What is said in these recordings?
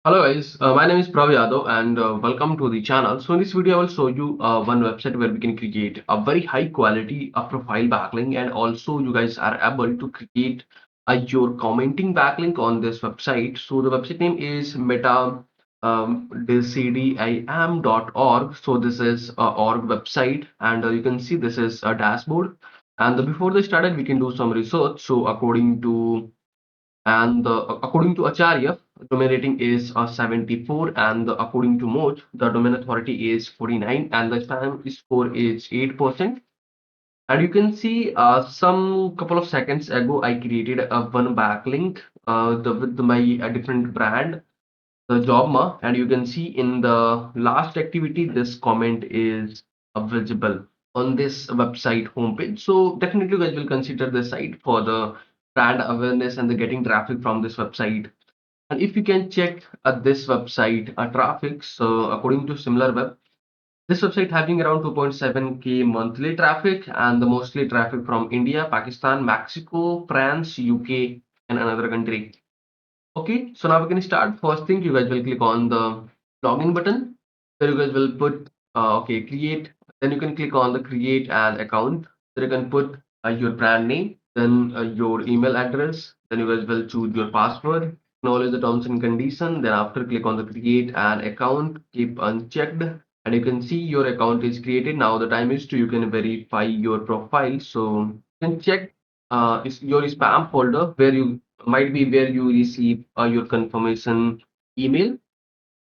Hello guys, my name is Prav Yadav and welcome to the channel. So in this video I will show you one website where we can create a very high quality profile backlink, and also you guys are able to create your commenting backlink on this website. So the website name is meta dcdim.org. So this is a org website, and you can see this is a dashboard. And before they started we can do some research. So according to Acharya, domain rating is 74, and according to Moj, the domain authority is 49, and the spam score is 8%. And you can see some couple of seconds ago, I created a one backlink with my different brand, the Jobma, and you can see in the last activity, this comment is visible on this website homepage. So definitely, you guys will consider this site for the brand awareness and the getting traffic from this website. And if you can check this website traffic, so according to similar web, this website having around 2.7K monthly traffic, and the mostly traffic from India, Pakistan, Mexico, France, UK, and another country. Okay, so now we can start. First thing, you guys will click on the login button. Then you guys will put okay, create. Then you can click on the create an account. Then you can put your brand name, then your email address. Then you guys will choose your password. Acknowledge the terms and condition. Then after click on the create an account, keep unchecked, and you can see your account is created. Now the time is to you can verify your profile. So you can check is your spam folder where you might be where you receive your confirmation email.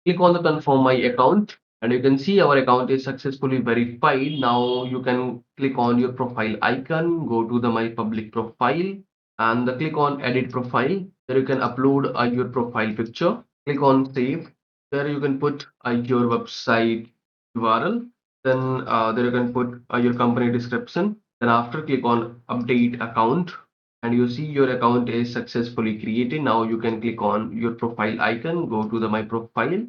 Click on the confirm my account, and you can see our account is successfully verified. Now you can click on your profile icon, go to the my public profile, and click on edit profile. There you can upload your profile picture. Click on save. There you can put your website URL. Then there you can put your company description. Then after click on update account, and you see your account is successfully created. Now you can click on your profile icon, go to the my profile,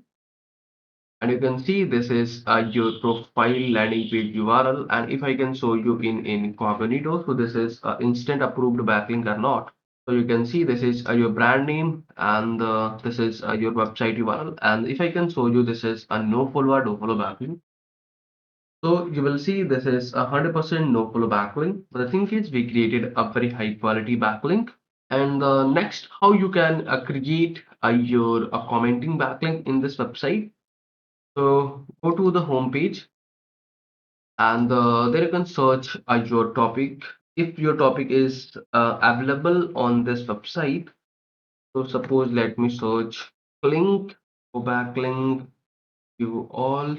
and you can see this is your profile landing page URL. And if I can show you in incognito, so this is instant approved backlink or not. So you can see this is your brand name, and this is your website URL. And if I can show you, this is a no follow or no follow backlink. So you will see this is 100% no follow backlink. But the thing is, we created a very high quality backlink. And next, how you can create your commenting backlink in this website. So go to the home page, and there you can search your topic. If your topic is available on this website, so suppose let me search link, go back link, you all.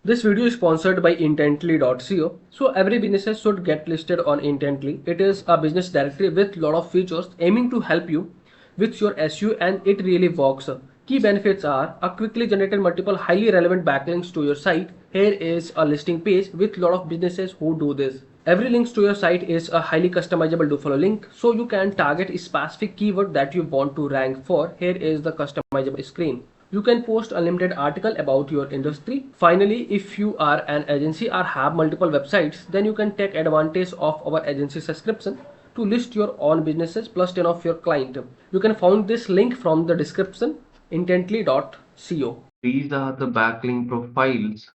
This video is sponsored by Intently.co. So every business should get listed on Intently. It is a business directory with lot of features aiming to help you with your SEO, and it really works. Key benefits are a quickly generated multiple highly relevant backlinks to your site. Here is a listing page with lot of businesses who do this. Every link to your site is a highly customizable do follow link, so you can target a specific keyword that you want to rank for. Here is the customizable screen. You can post unlimited article about your industry. Finally, if you are an agency or have multiple websites, then you can take advantage of our agency subscription to list your own businesses plus 10 of your client. You can find this link from the description intently.co. These are the backlink profiles.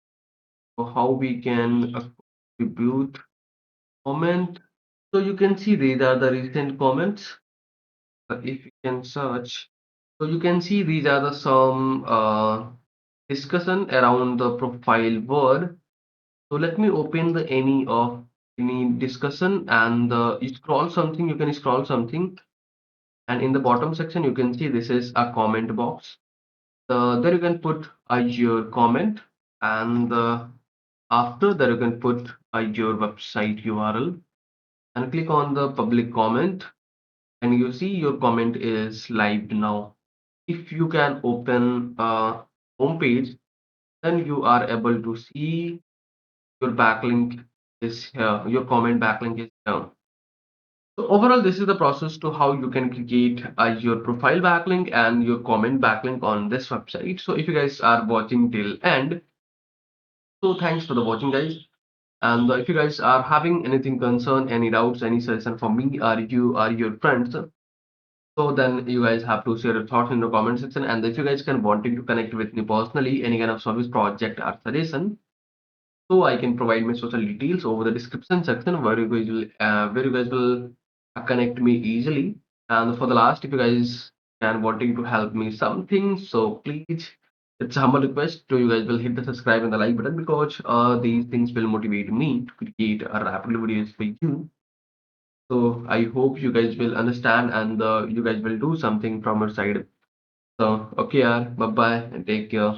So how we can contribute comment. So you can see these are the recent comments. If you can search, so you can see these are the some discussion around the profile word. So let me open the any discussion, and you scroll something, you can scroll something, and in the bottom section you can see this is a comment box. There you can put your comment, and after that you can put your website URL, and click on the public comment, and you see your comment is live now. If you can open home page, then you are able to see your backlink is here, your comment backlink is here. So overall, this is the process to how you can create your profile backlink and your comment backlink on this website. So if you guys are watching till end, so thanks for the watching, guys. And if you guys are having anything concern, any doubts, any suggestion for me or you or your friends, So then you guys have to share your thoughts in the comment section. And if you guys can wanting to connect with me personally, any kind of service project or suggestion, so I can provide my social details over the description section where you guys will connect me easily. And for the last, if you guys can wanting to help me something, so please, it's a humble request to you guys will hit the subscribe and the like button, because these things will motivate me to create a rapid videos for you. So I hope you guys will understand, and you guys will do something from your side. So okay, bye bye and take care.